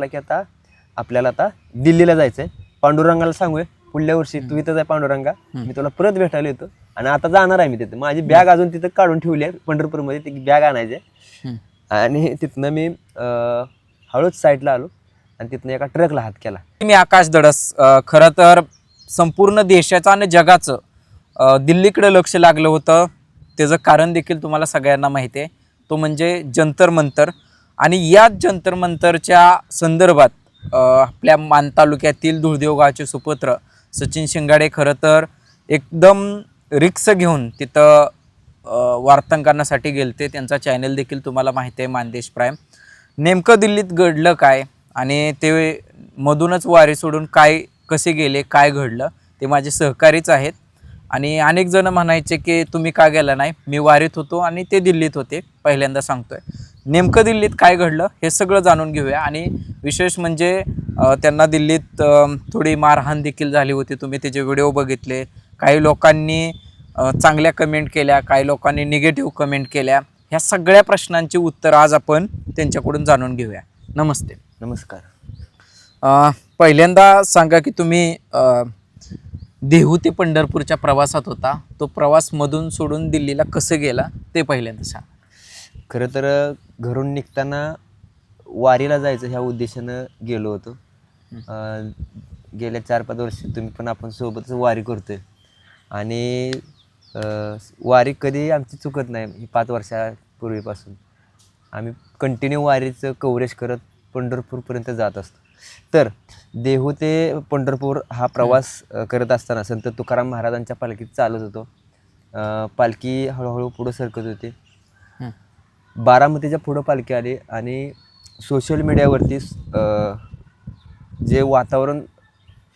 की आता आपल्याला आता दिल्लीला जायचंय. पांडुरंगाला सांगूया पुढल्या वर्षी तू इथं जाय पांडुरंगा, मी तुला परत भेटायला येतो. आणि आता जाणार आहे मी तिथे. माझी बॅग अजून तिथं काढून ठेवली आहे पंढरपूरमध्ये, ती बॅग आणायची. आणि तिथनं मी हळूच साईडला आलो आणि तिथनं एका ट्रकला हात केला. मी आकाश धडस. खरं तर संपूर्ण देशाचं आणि जगाचं दिल्लीकडे लक्ष लागलं होतं. त्याचं कारण देखील तुम्हाला सगळ्यांना माहिती आहे, तो म्हणजे जंतर मंतर. आणि याच जंतर मंतरच्या संदर्भात आपल्या मान तालुक्यातील धुळदेव गावचे सुपुत्र सचिन शिंगाडे खरं तर एकदम रिक्स घेऊन तिथं वार्तांकनासाठी गेलते. त्यांचा चॅनल देखील तुम्हाला माहिती आहे, मानदेश प्राईम. नेमकं दिल्लीत घडलं काय आणि ते मधूनच वारी सोडून कसे गेले, काय घडलं, ते माझे सहकारीच आहेत. आणि अनेक जण म्हणायचे की तुम्ही का गेला नाही, मी वारीत होतो आणि ते दिल्लीत होते. पहिल्यांदा सांगतोय नेमकं दिल्लीत काय घडलं हे सगळं जाणून घेऊया. आणि विशेष म्हणजे त्यांना दिल्लीत थोडी मारहाण देखील झाली होती. तुम्ही त्याचे व्हिडिओ बघितले. काही लोकांनी चांगल्या कमेंट केल्या, काही लोकांनी निगेटिव्ह कमेंट केल्या. ह्या सगळ्या प्रश्नांची उत्तर आज आपण त्यांच्याकडून जाणून घेऊया. नमस्ते. नमस्कार. पहिल्यांदा सांगा की तुम्ही देहू ते पंढरपूरच्या प्रवासात होता. तो प्रवास मधून सोडून दिल्लीला कसं गेला ते पहिल्यांदा सांगा. खरं तर घरून निघताना वारीला जायचं ह्या उद्देशानं गेलो होतो. गेल्या 4-5 वर्ष तुम्ही पण आपण सोबतच वारी करतोय. आणि वारी कधी आमची चुकत नाही. 5 वर्षापूर्वीपासून आम्ही कंटिन्यू वारीचं कव्हरेज करत पंढरपूरपर्यंत जात असतो. तर देहू ते पंढरपूर हा प्रवास करत असताना संत तुकाराम महाराजांच्या पालखीत चालत होतो. पालखी हळूहळू पुढं सरकत होती. बारामतीच्या पुढं पालखी आली आणि सोशल मीडियावरती जे वातावरण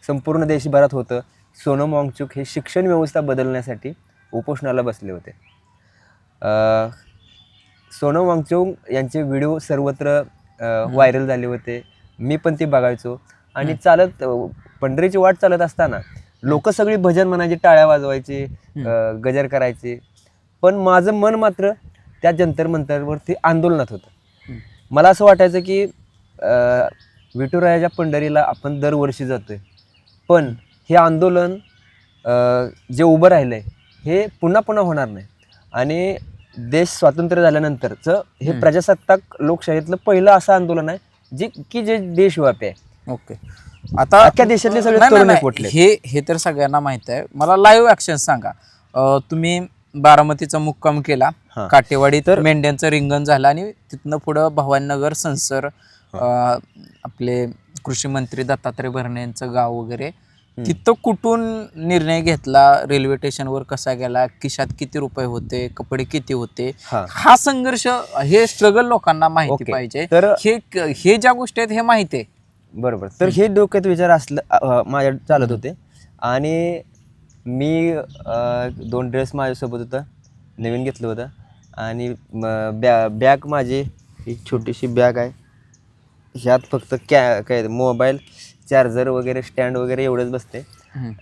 संपूर्ण देशभरात होतं, सोनम वांगचुक हे शिक्षण व्यवस्था बदलण्यासाठी उपोषणाला बसले होते. सोनम वांगचुक यांचे व्हिडिओ सर्वत्र व्हायरल झाले होते. मी पण ते बघायचो. आणि चालत पंढरीची वाट चालत असताना लोक सगळी भजन म्हणायची, टाळ्या वाजवायचे, गजर करायचे. पण माझं मन मात्र त्या जंतर मंतरवरती आंदोलनात होतं. मला असं वाटायचं की विठुरायाच्या पंढरीला आपण दरवर्षी जातोय, पण हे आंदोलन जे उभं राहिलं आहे हे पुन्हा पुन्हा होणार नाही. आणि देश स्वातंत्र्य झाल्यानंतरचं हे प्रजासत्ताक लोकशाहीतलं पहिलं असं आंदोलन आहे जे देशव्यापी आहे. ओके. आता अख्ख्या देशातले सगळे तरुण पोटले. हे तर सगळ्यांना माहित आहे. मला लाईव्ह ॲक्शन सांगा. तुम्ही बारामतीचा मुक्काम केला, काटेवाडीत मेंढ्यांचं रिंगण झालं आणि तिथनं पुढं भवानीनगर संसर, आपले कृषी मंत्री दत्तात्रय भरणे यांचं गाव वगैरे, तिथं कुठून निर्णय घेतला, रेल्वे स्टेशनवर कसा गेला, खिशात किती रुपये होते, कपडे किती होते, हा संघर्ष, हे स्ट्रगल लोकांना माहिती पाहिजे. तर हे ज्या गोष्टी आहेत हे माहिती आहे. बरोबर. तर हे डोक्यात विचार असलं माझ्या चालत होते. आणि मी 2 ड्रेस माझ्यासोबत होतं, नवीन घेतलं होतं. आणि बॅग माझी ही छोटीशी बॅग आहे. ह्यात फक्त काय मोबाईल, चार्जर वगैरे, स्टँड वगैरे एवढंच बसते.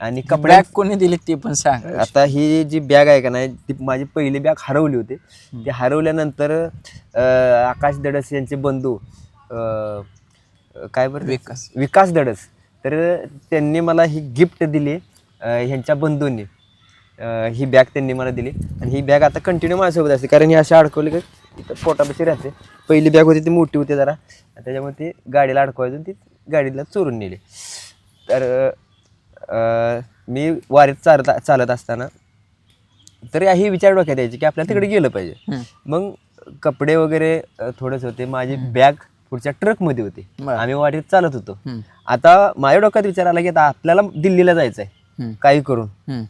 आणि कपडे बॅग कोणी दिली ते पण सांग. आता ही जी बॅग आहे का नाही, ती माझी पहिली बॅग हरवली होती. ती हरवल्यानंतर आकाश धडस यांचे बंधू काय बरं, विकास धडस, तर त्यांनी मला ही गिफ्ट दिली. ह्यांच्या बंधूंनी ही बॅग त्यांनी मला दिली. आणि ही बॅग आता कंटिन्यू माझ्यासोबत असते, कारण ही अशी अडकवली की इथं पोटापाशी राहते. पहिली बॅग होती ती मोठी होती जरा, त्याच्यामुळे ती गाडीला अडकवायची, ती गाडीला चोरून नेली. तर मी वारीत चालत असताना तर ही विचार डोक्यात यायची की आपल्याला तिकडे गेलं पाहिजे. मग कपडे वगैरे थोडेच होते. माझी बॅग पुढच्या ट्रकमध्ये होती. आम्ही वारीत चालत होतो. आता माझ्या डोक्यात विचार आला की आता आपल्याला दिल्लीला जायचं आहे काही करून.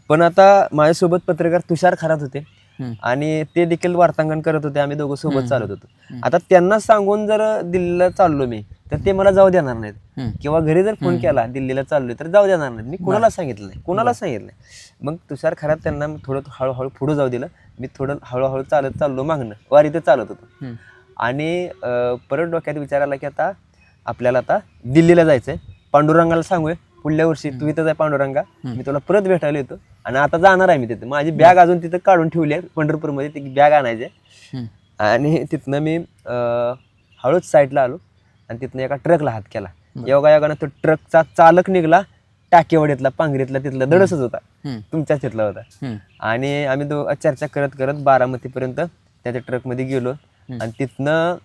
पण आता माझ्यासोबत पत्रकार तुषार खरात होते आणि ते देखील वार्तांकन करत होते. आम्ही दोघं सोबत चालत होतो. आता त्यांना सांगून जर दिल्लीला चाललो मी तर ते मला जाऊ देणार नाहीत, किंवा घरी जर फोन केला दिल्लीला चाललोय तर जाऊ देणार नाहीत. मी कुणाला सांगितलं नाही. मग तुषार खरात त्यांना थोडं हळूहळू पुढे जाऊ दिलं. मी थोडं हळूहळू चाललो मागणं, वारीत चालत होतो. आणि परत डोक्यात विचार आला की आता आपल्याला आता दिल्लीला जायचंय. पांडुरंगाला सांगूया पुढल्या वर्षी तू इथं जाय पांडुरंगा, मी तुला परत भेटायला येतो. आणि आता जाणार आहे मी तिथे. माझी बॅग अजून तिथं काढून ठेवली आहे पंढरपूरमध्ये, ती बॅग आणायची. आणि तिथनं मी हळूच साईडला आलो आणि तिथनं एका ट्रकला हात केला. योगायोगानं तो ट्रकचा चालक निघाला टाकेवाडीतला, पांगरीतला, तिथला दडसच होता, तुमच्याच तिथला होता. आणि आम्ही चर्चा करत करत बारामतीपर्यंत त्याच्या ट्रकमध्ये गेलो. आणि तिथनं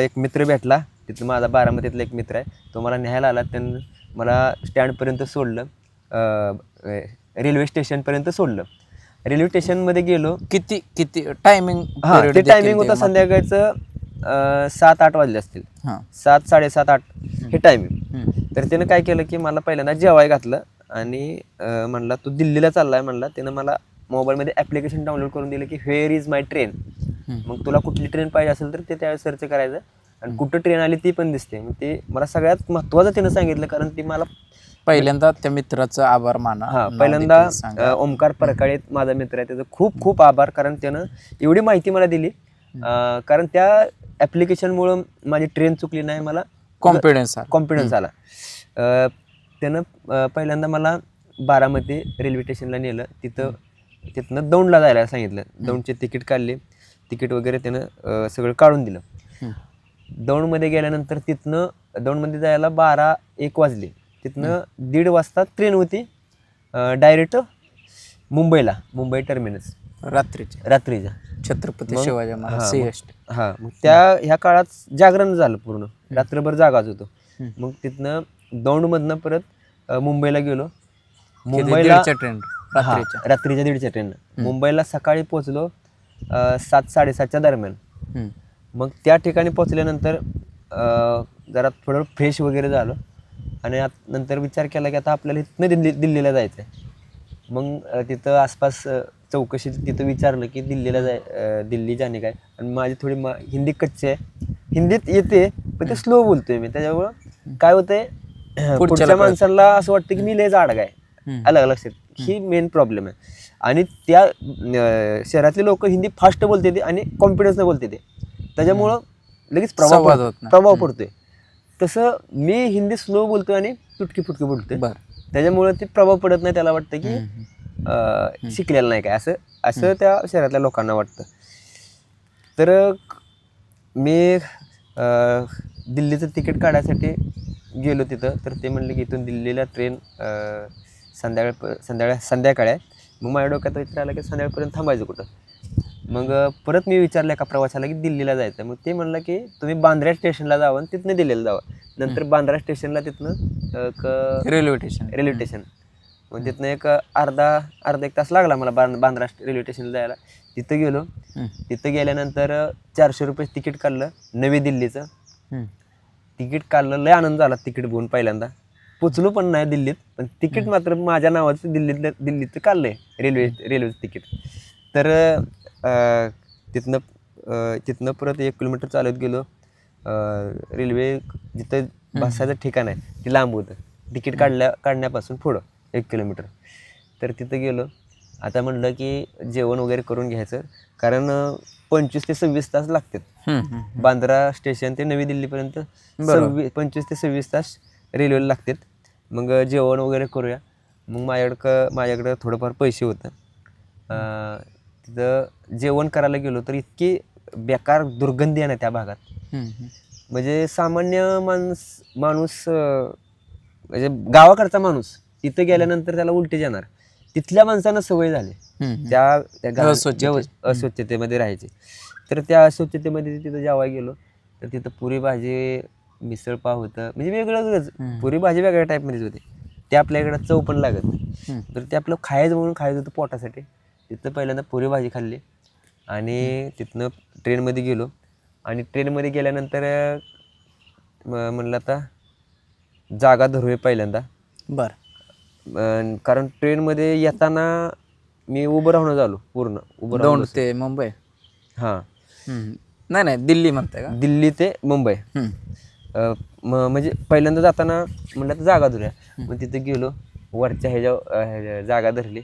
एक मित्र भेटला, तिथं माझा बारामतीतला एक मित्र आहे, तो मला न्यायला आला. त्यानं मला स्टँडपर्यंत सोडलं, रेल्वे स्टेशनपर्यंत सोडलं. रेल्वे स्टेशनमध्ये गेलो. किती किती टायमिंग? ते टायमिंग होतं संध्याकाळचं 7-8 वाजले असतील, 7, 7:30, 8 हे टायमिंग. तर त्यानं काय केलं की मला पहिल्यांदा जेवाय घातलं आणि म्हणला तू दिल्लीला चाललाय म्हणला. त्यानं मला मोबाईलमध्ये ॲप्लिकेशन डाउनलोड करून दिलं की व्हेअर इज माय ट्रेन. मग तुला कुठली ट्रेन पाहिजे असेल तर ते त्यावेळेस सर्च करायचं आणि कुठं ट्रेन आली ती पण दिसते. मग ते मला सगळ्यात महत्त्वाचं त्यानं सांगितलं, कारण ती मला पहिल्यांदा त्या मित्राचं आभार माना. पहिल्यांदा ओमकार परकाळे माझा मित्र आहे, त्याचं खूप खूप आभार, कारण त्यानं एवढी माहिती मला दिली. कारण त्या ॲप्लिकेशनमुळं माझी ट्रेन चुकली नाही, मला कॉन्फिडन्स आला. त्यानं पहिल्यांदा मला बारामती रेल्वे स्टेशनला नेलं. तिथनं दौंडला जायला सांगितलं. दौंडचे तिकीट काढले, तिकीट वगैरे त्यानं सगळं काढून दिलं. दौंडमध्ये गेल्यानंतर तिथनं दौंडमध्ये जायला 12-1 वाजले. तिथनं 1:30 वाजता ट्रेन होती डायरेक्ट मुंबईला, मुंबई टर्मिनस, रात्रीच्या छत्रपती शिवाजी महाराज. मग ह्या काळात जागरण झालं, पूर्ण रात्रभर जागाच होतो. मग तिथनं दौंडमधनं परत मुंबईला गेलो. मुंबईला रात्रीच्या 1:30च्या ट्रेननं मुंबईला सकाळी पोचलो 7-7:30च्या दरम्यान. मग त्या ठिकाणी पोचल्यानंतर जरा थोडं फ्रेश वगैरे झालं आणि नंतर विचार केला की आता आपल्याला इथनं दिल्लीला जायचं आहे. मग तिथं आसपास चौकशी तिथं विचारलं की दिल्ली जाणे काय. आणि माझी थोडी हिंदी कच्ची आहे, हिंदीत येते पण ते स्लो बोलतोय मी, त्याच्यामुळं काय होतंय पुढच्या माणसाला असं वाटतं की मी लय जाड काय, अलग लक्षात, ही मेन प्रॉब्लेम आहे. आणि त्या शहरातले लोक हिंदी फास्ट बोलते ते आणि कॉन्फिडन्सनं बोलते ते, त्याच्यामुळं लगेच प्रभाव पडतोय. तसं मी हिंदी स्लो बोलतोय आणि तुटकी फुटकी बोलतोय, त्याच्यामुळं ते प्रभाव पडत नाही. त्याला वाटतं की शिकलेलं नाही काय, असं त्या शहरातल्या लोकांना वाटतं. तर मी दिल्लीचं तिकीट काढायसाठी गेलो तिथं. तर ते म्हणले की इथून दिल्लीला ट्रेन संध्याकाळी आहे. मग माझ्या डोक्यात विचार आला की संध्याकाळपर्यंत थांबायचं कुठं. मग परत मी विचारलं एका प्रवासाला की दिल्लीला जायचं. मग ते म्हणलं की तुम्ही बांद्रा स्टेशनला जावं आणि तिथनं दिल्लीला जावं. नंतर बांद्रा स्टेशनला तिथनं रेल्वे स्टेशन, मग तिथनं एक अर्धा 1 तास लागला मला बांद्रा रेल्वे स्टेशनला जायला. तिथं गेलो. तिथं गेल्यानंतर 400 रुपये तिकीट काढलं नवी दिल्लीचं. तिकीट काढलं, लय आनंद झाला तिकीट बघून. पहिल्यांदा पोचलो पण नाही दिल्लीत, पण तिकीट मात्र माझ्या नावाचं दिल्लीचं काढलंय, रेल्वेचं तिकीट. तर तिथनं परत 1 किलोमीटर चालत गेलो. रेल्वे जिथं बसायचं ठिकाण आहे ते लांब होतं, तिकीट काढण्यापासून पुढं 1 किलोमीटर. तर तिथं गेलो. आता म्हणलं की जेवण वगैरे करून घ्यायचं, कारण 25 ते 26 तास लागतात बांद्रा स्टेशन ते नवी दिल्लीपर्यंत. 25 ते 26 तास रेल्वेला लागतात. मग जेवण वगैरे करूया. मग माझ्याकडं थोडंफार पैसे होतं. तिथं जेवण करायला गेलो तर इतकी बेकार दुर्गंधी आहे ना त्या भागात. म्हणजे सामान्य माणूस म्हणजे गावाकडचा माणूस तिथं गेल्यानंतर त्याला उलटी जाणार. तिथल्या माणसांना सवय झाली त्या अस्वच्छतेमध्ये राहायची. तर त्या अस्वच्छतेमध्ये तिथं जेवायला गेलो तर तिथं पुरी भाजी, मिसळ पाव होतं, म्हणजे वेगळंच. पुरी भाजी वेगळ्या टाईपमध्येच होती. ते आपल्याकडं चव पण लागत नाही. तर ते आपलं खायचं म्हणून खायचं होतं पोटासाठी. तिथं पहिल्यांदा पुरी भाजी खाल्ली आणि तिथनं ट्रेनमध्ये गेलो. आणि ट्रेनमध्ये गेल्यानंतर म्हणलं आता जागा धरूया पहिल्यांदा. कारण ट्रेनमध्ये येताना मी उभं राहून झालो, पूर्ण उभं राहून ते मुंबई. नाही दिल्ली म्हणताय का? दिल्ली ते मुंबई. म्हणजे पहिल्यांदा जाताना म्हणलं तर जागा धरूया. मग तिथं गेलो, वरच्या ह्याच्या जागा धरली,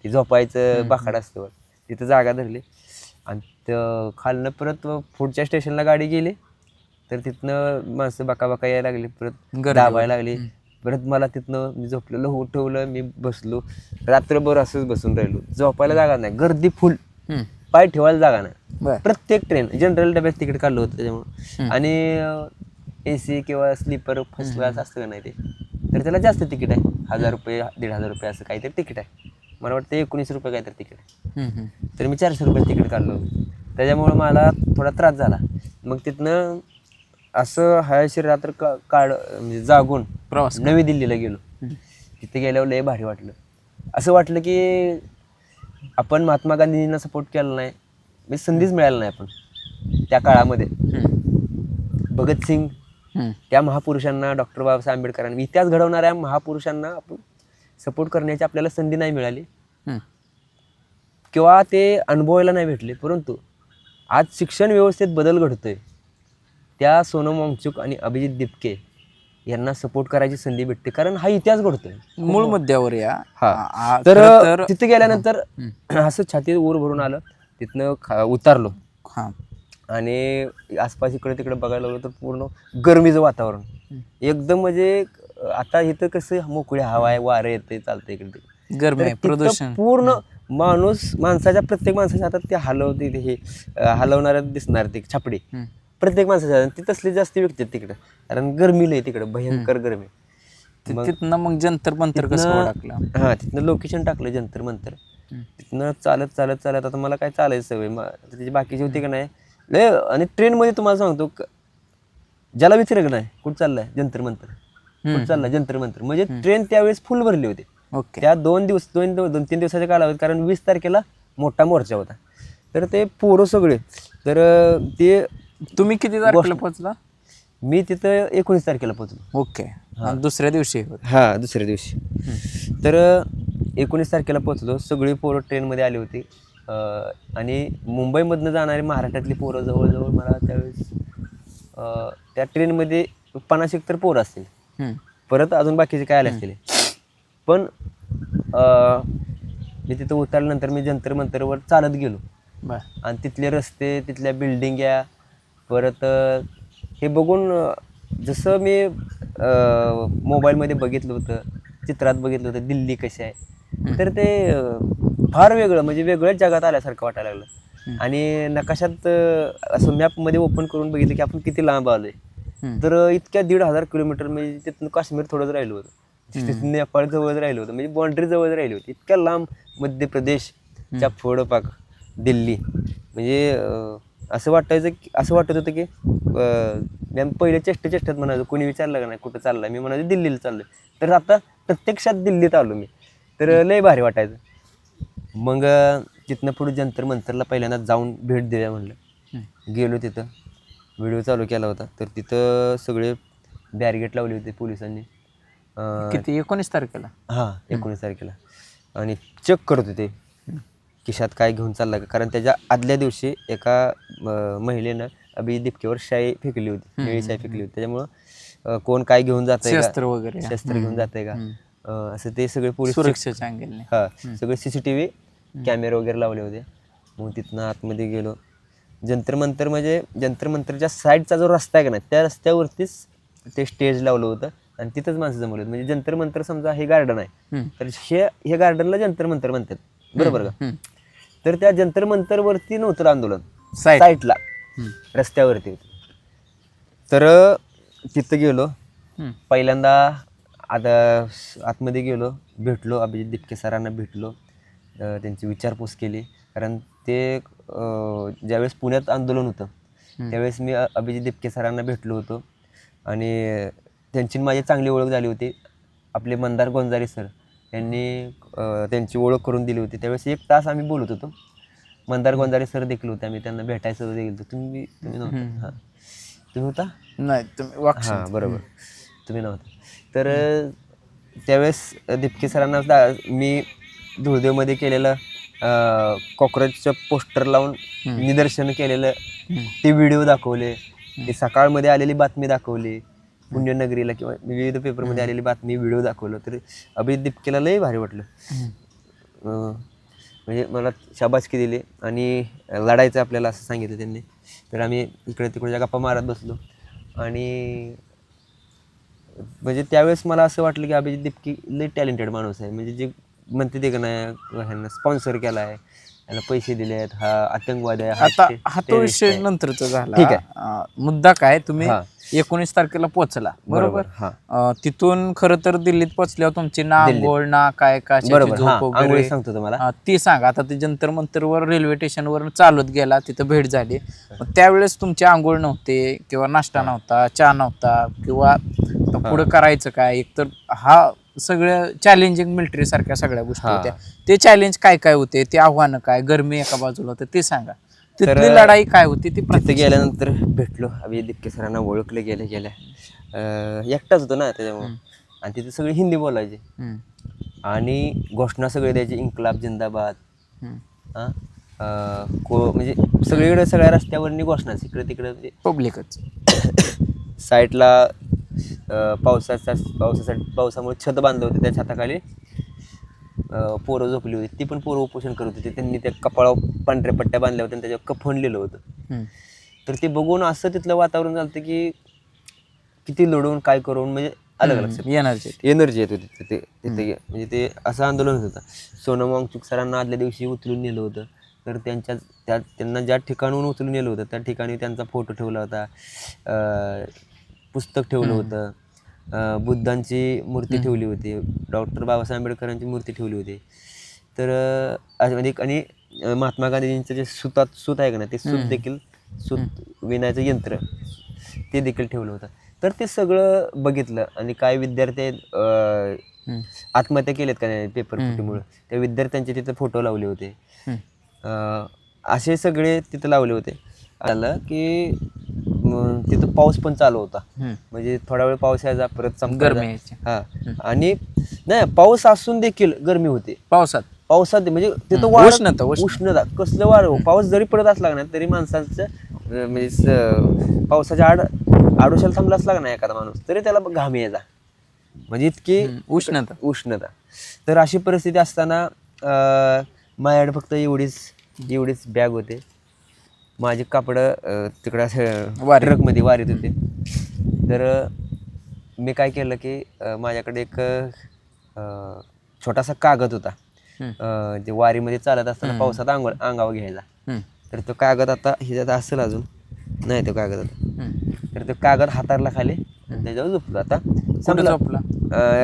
ती झोपायचं बाखाड असतं, तिथं जागा धरली. आणि खालनं परत पुढच्या स्टेशनला गाडी गेली. तर तिथनं माणसं बाका यायला लागली, परत दाबायला लागली. परत मला तिथनं मी झोपलेलं उठवलं, मी बसलो, रात्रभर असंच बसून राहिलो. झोपायला जागा नाही, गर्दी फुल, पाय ठेवायला जागा नाही. प्रत्येक ट्रेन जनरल डब्यात तिकीट काढलं होतं त्याच्यामुळं. आणि AC किंवा स्लीपर फर्स्ट क्लास असतं का नाही ते, तर त्याला जास्त तिकीट आहे. 1000 रुपये 1500 रुपये असं काहीतरी तिकीट आहे. मला वाटतं 19 रुपये काहीतरी तिकीट आहे. तर मी 400 रुपये तिकीट काढलं होतं. त्याच्यामुळं मला थोडा त्रास झाला. मग तिथनं असं हयाशी रात्र म्हणजे जागून प्रवास नवी दिल्लीला गेलो. तिथे गेल्यावर लय भारी वाटलं. असं वाटलं की आपण महात्मा गांधींना सपोर्ट केला नाही, म्हणजे संधीच मिळाली नाही आपण त्या काळामध्ये. भगतसिंग त्या महापुरुषांना, डॉक्टर बाबासाहेब आंबेडकरांना, इतिहास घडवणाऱ्या महापुरुषांना आपण सपोर्ट करण्याची आपल्याला संधी नाही मिळाली किंवा ते अनुभवायला नाही भेटले. परंतु आज शिक्षण व्यवस्थेत बदल घडतोय, त्या सोनम वांगचुक आणि अभिजित दिपके यांना सपोर्ट करायची संधी भेटते, कारण हा इतिहास घडतोय. मूळ मुद्द्यावर या. तर तिथे गेल्यानंतर असं छातीत ऊर भरून आलं. तिथनं उतारलो आणि आसपास इकडे तिकडे बघायला लागलो तर पूर्ण गरमीचं वातावरण एकदम. म्हणजे आता इथं कसं मोकळी हवा आहे, वारं येते, चालतं इकडे गरमी आहे, प्रदूषण पूर्ण. प्रत्येक माणसाच्या हातात ते हलवते, हे हलवणाऱ्या दिसणार ते छापडी प्रत्येक माणसाच्या हातात. ती तसली जास्त व्यक्ती आहेत तिकडं, कारण गरमी लय तिकडं, भयंकर गरमी. तिथनं मग जंतर मंतर कसं टाकलं? हां, तिथनं लोकेशन टाकलं जंतर मंतर. तिथनं चालत चालत चालत आता मला काय चालायचं सवय, त्याची बाकीची होती का नाही लय. आणि ट्रेनमध्ये तुम्हाला सांगतो, ज्याला विचार का नाही कुठं चाललाय जंतर मंतर, कुठं चाललाय जंतर मंतर, म्हणजे ट्रेन त्यावेळेस फुल भरली होती. त्या 2 3 दिवसाच्या कालावधीत, कारण 20 तारखेला मोठा मोर्चा होता. तर ते पोरं सगळे, तर ते. तुम्ही किती तारखेला पोहोचला? मी तिथं 19 तारखेला पोहोचलो. ओके. दुसऱ्या दिवशी? हां, दुसऱ्या दिवशी. तर 19 तारखेला पोहोचलो. सगळी पोरं ट्रेनमध्ये आली होती आणि मुंबईमधनं जाणारी महाराष्ट्रातली पोरं जवळजवळ मला त्यावेळेस त्या ट्रेनमध्ये 50 तर पोरं असतील. परत अजून बाकीचे काय आले असतील. पण मी तिथं उतरल्यानंतर मी जंतर मंतरवर चालत गेलो आणि तिथले रस्ते, तिथल्या बिल्डिंग्या, परत हे बघून जसं मी मोबाईलमध्ये बघितलं होतं, चित्रात बघितलं होतं दिल्ली कशी आहे, तर ते फार वेगळं, म्हणजे वेगळ्याच जगात आल्यासारखं वाटायला लागलं. आणि नकाशात असं मॅपमध्ये ओपन करून बघितलं की आपण किती लांब आलोय. तर इतक्या 1500 किलोमीटर, म्हणजे तिथून काश्मीर थोडंच राहिलं होतं, तिथून नेपाळ जवळच राहिलं होतं, म्हणजे बाँड्री जवळच राहिली होती. इतक्या लांब मध्य प्रदेशच्या पुढं पाक दिल्ली, म्हणजे असं वाटत होतं की पहिले चेष्टेत म्हणायचो, कोणी विचारलं का नाही कुठं चाललंय, मी म्हणायचो दिल्लीला चाललोय. तर आता प्रत्यक्षात दिल्लीत आलो मी, तर लय भारी वाटायचं. मग तिथनं पुढे जंतर मंतरला पहिल्यांदा जाऊन भेट देऊया म्हणलं. गेलो, तिथं व्हिडिओ चालू केला होता. तर तिथं सगळे बॅरिगेट लावले होते पोलिसांनी. किती? 19 तारखेला? हां, 19 तारखेला. आणि चेक करत होते खिशात काय घेऊन चालला का, कारण त्याच्या आदल्या दिवशी एका महिलेनं अभिजित दिपकेवर शाई फेकली होती, निळी शाई फेकली होती. त्याच्यामुळं कोण काय घेऊन जातंय का, शस्त्र वगैरे, शस्त्र घेऊन जातंय का, असं ते सगळे पोलीस सुरक्षेच्या अँगलने. हां, सगळे CCTV कॅमेरे वगैरे लावले होते. मग तिथनं आतमध्ये गेलो. जंतर मंतर, म्हणजे जंतर मंतरच्या साईडचा जो रस्ता आहे का नाही, त्या रस्त्यावरतीच ते स्टेज लावलं होतं आणि तिथंच माणसं जमवली होती. म्हणजे जंतर मंतर समजा हे गार्डन आहे, तर हे गार्डनला जंतर मंतर म्हणतात, बरोबर का. तर त्या जंतर मंतरवरती नव्हतं आंदोलन, साईडला रस्त्यावरती होतं. तर तिथं गेलो पहिल्यांदा. आता आतमध्ये गेलो, भेटलो अभिजित दिपके सरांना, भेटलो, त्यांची विचारपूस केली. कारण ते ज्यावेळेस पुण्यात आंदोलन होतं त्यावेळेस मी अभिजित दिपके सरांना भेटलो होतो आणि त्यांची माझी चांगली ओळख झाली होती. आपले मंदार गोंजारे सर यांनी त्यांची ओळख करून दिली होती. त्यावेळेस 1 तास आम्ही बोलत होतो. मंदार गोंजारे सर देखील होते, आम्ही त्यांना भेटायचं गेलो. तुम्ही नव्हता? हां, तुम्ही होता? नाही, तुम्ही. हां, बरोबर, तुम्ही नव्हता. तर त्यावेळेस दिपके सरांना मी धुळदेवमध्ये केलेलं कॉक्रोचचं पोस्टर लावून निदर्शन केलेलं ते व्हिडिओ दाखवले. ते सकाळमध्ये आलेली बातमी दाखवली, पुण्यनगरीला किंवा विविध पेपरमध्ये आलेली बातमी, व्हिडिओ दाखवलं. तर अभिजित दिपकेला लय भारी वाटलं. म्हणजे मला शाबासकी दिली आणि लढायचं आपल्याला असं सांगितलं त्यांनी. तर आम्ही इकडे तिकडच्या गप्पा मारत बसलो आणि म्हणजे त्यावेळेस मला असं वाटलं की अभिजित दिपके लय टॅलेंटेड माणूस आहे. म्हणजे जे म्हणते ते का नाही, ह्यांना स्पॉन्सर केला आहे, याला पैसे दिले आहेत, हा आतंकवादी आहे, आता हा तो terrorist विषय आहे. नंतरचा झाला. ठीक आहे. मुद्दा काय, तुम्ही हा. 19 तारखेला पोहोचला बरोबर. हा तिथून खरं तर दिल्लीत पोहोचल्यावर तुमची ना दिल्लीत. आंघोळ ना काय कशाची बरोबर. हा झोप आंघोळी वगैरे सांगतो तुम्हाला. ती सांगा. आता ते जंतर मंतरवर रेल्वे स्टेशनवर चालत गेला, तिथं भेट झाली. मग त्यावेळेस तुमची आंघोळ नव्हते किंवा नाश्ता नव्हता, चहा नव्हता किंवा पुढे करायचं काय, एकतर हा सगळं चॅलेंजिंग मिलिटरी सारख्या सगळ्या गोष्टी हा. होत्या. ते चॅलेंज काय काय होते, ते आव्हानं काय, गरमी एका बाजूला होतं ते सांगा. तिथली तर लढाई काय होती ती तिथे प्रत्यक्ष. गेल्यानंतर भेटलो अभि दिक्के सरांना, ओळखले गेल्या एकटाच होतो ना त्याच्यामुळे. आणि तिथे सगळे हिंदी बोलायचे हम्म, आणि घोषणा सगळे द्यायचे, इन्कलाब जिंदाबाद. हम्म. म्हणजे सगळीकडे सगळ्या रस्त्यावरनी घोषणा, इकडे तिकडे म्हणजे पब्लिकच. साईडला पावसामुळे छत बांधलं होतं, त्या छताखाली पोरं झोपली होती. ती पण पोरं उपोषण करत होती. त्यांनी त्या कपाळावर पांढऱ्या पट्ट्या बांधल्या होत्या आणि त्याच्यावर कफन लिहिलं होतं. हम्म, तर ते बघून असं तिथलं वातावरण झालं होतं की किती लढून काय करून, म्हणजे अलग अलग एनर्जी येत होती तिथे. म्हणजे ते असं आंदोलन होत होतं. सोनम वांगचुक सरांना आदल्या दिवशी उचलून नेलं होतं. तर त्यांना ज्या ठिकाणून उचलून नेलं होतं त्या ठिकाणी त्यांचा फोटो ठेवला होता, पुस्तक ठेवलं होतं, बुद्धांची मूर्ती ठेवली होती, डॉक्टर बाबासाहेब आंबेडकरांची मूर्ती ठेवली होती. तर म्हणजे आणि महात्मा गांधीजींचं जे सूत आहे का ना, ते सूत देखील, सूत विणायचं यंत्र ते देखील ठेवलं होतं. तर ते सगळं बघितलं. आणि काय विद्यार्थी आत्महत्या केलेत का नाही पेपर फुटीमुळे, त्या विद्यार्थ्यांचे तिथं फोटो लावले होते. असे सगळे तिथं लावले होते. आलं की तिथं पाऊस पण चालू होता. म्हणजे थोडा वेळ पाऊस यायचा, परत गरमी यायची. हा. आणि नाही, पाऊस असून देखील गरमी होते पावसात. म्हणजे तिथं उष्णता कसलं वारं. पाऊस जरी पडत असला ना तरी माणसांचं म्हणजे पावसाच्या आडोशाला थांबला असला का नाही एखादा माणूस, तरी त्याला घाम यायचा. म्हणजे इतकी उष्णता. तर अशी परिस्थिती असताना माझ्याकडे फक्त एवढीच बॅग होते. माझी कापडं तिकडं असं ट्रकमध्ये वारीत होते. तर मी काय केलं की माझ्याकडे एक छोटासा कागद होता, जे वारीमध्ये चालत असताना पावसात अंगावर घ्यायचा. तर तो कागद आता ह्याच्यात असेल, अजून नाही तो कागद आता. तर तो कागद हातारला खाली आणि त्याच्यावर झोपलो. आता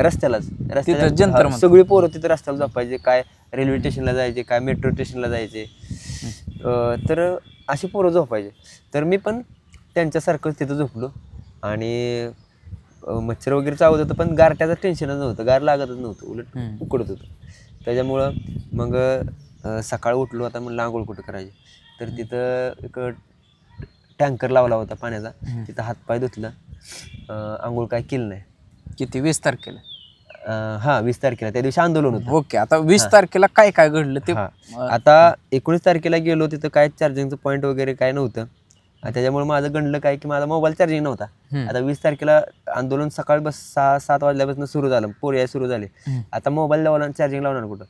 रस्त्यालाच सगळी पोरं तिथं रस्त्याला झोपायचे, काय रेल्वे स्टेशनला जायचे, काय मेट्रो स्टेशनला जायचे. तर अशी पोरं झोपायचे. तर मी पण त्यांच्यासारखंच तिथं झोपलो. आणि मच्छर वगैरे चावत होतं, पण गारट्याचं टेन्शनच नव्हतं, गार लागतच नव्हतं, उलट उकडत होतं. त्याच्यामुळं मग सकाळ उठलो. आता म्हणलं आंघोळ कुठं करायची. तर तिथं एक टँकर लावला होता पाण्याचा, तिथं हातपाय धुतलं. आंघोळ काय केलं नाही. किती 20 तारखेला? हा 20 तारखेला, त्या दिवशी आंदोलन होतं. ओके. आता 20 तारखेला काय काय घडलं ते? आता 19 तारखेला गेलो, तिथं काय चार्जिंगचं पॉईंट वगैरे काय नव्हतं. त्याच्यामुळे माझं गणलं काय की माझा मोबाईल चार्जिंग नव्हता. आता 20 तारखेला आंदोलन सकाळी 6-7 वाजल्यापासून सुरू झालं, पोर सुरू झाले. आता मोबाईल लावला, चार्जिंग लावणार कुठं?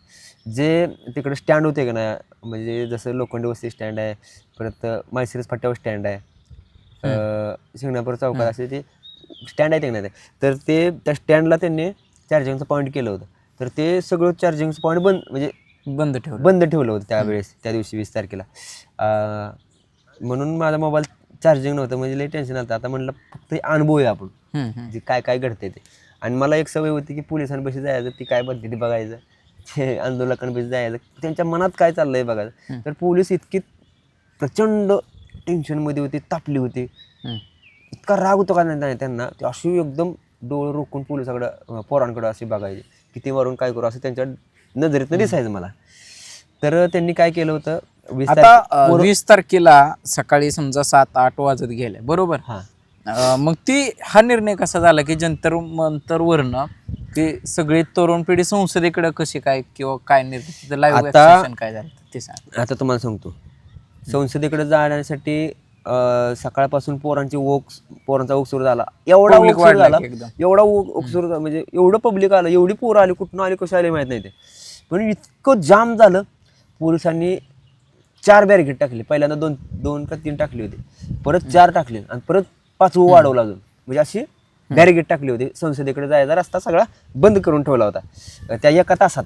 जे तिकडे स्टँड होते का नाही, म्हणजे जसं लोखंडी वस्ती स्टँड आहे, परत माळशिरस फाट्यावर स्टँड आहे, शिंगणापूर चौकात असे ते स्टँड आहे ते. तर ते त्या स्टँडला त्यांनी चार्जिंगचं पॉईंट केलं होतं. तर ते सगळं चार्जिंगचं पॉईंट बंद ठेवलं होतं त्यावेळेस, त्या दिवशी 20 तारखेला. म्हणून माझा मोबाईल चार्जिंग नव्हतं, म्हणजे लई टेन्शन आलं. आता म्हणलं फक्त अनुभव आहे आपण, जे काय काय घडते ते. आणि मला एक सवय होती की पोलिसांपाशी जायचं, ती काय बनते ते बघायचं, ते आंदोलकांपाशी जायचं, त्यांच्या मनात काय चाललंय बघायचं. तर पोलीस इतकी प्रचंड टेन्शनमध्ये होती, तापली होती, इतका राग होता का नाही त्यांना. ते अशी एकदम डोळे रोखून पोलिसाकडं, पोरांकडं असे बघायचे, किती मारून काय करू असं त्यांच्या नजरेतनं दिसायचं मला. तर त्यांनी काय केलं होतं, 20 तारखेला सकाळी समजा 7-8 वाजत गेले बरोबर. मग हा निर्णय कसा झाला की जंतर मंतरवरनं की सगळी तरुण पिढी संसदेकडे कशी काय, किंवा काय निर्णय लाईव्ह ऍक्शन काय झालं ते सांग. आता तुम्हाला सांगतो, संसदेकडे जाण्यासाठी सकाळपासून पोरांचा ओघ सुरू झाला. एवढा ओघ सुरू झाला, म्हणजे एवढं पब्लिक आलं, एवढी पोरं आली, कुठून आली कशी आली माहित नाही ते. पण इतकं जाम झालं, पोलिसांनी 4 बॅरिकेड टाकले. पहिल्यांदा 2 का 3 टाकली होती, परत 4 टाकले, आणि परत 5वं वाढवलं अजून. म्हणजे अशी बॅरिकेड टाकली होती. संसदेकडे जायचा रस्ता सगळा बंद करून ठेवला होता त्या एका तासात.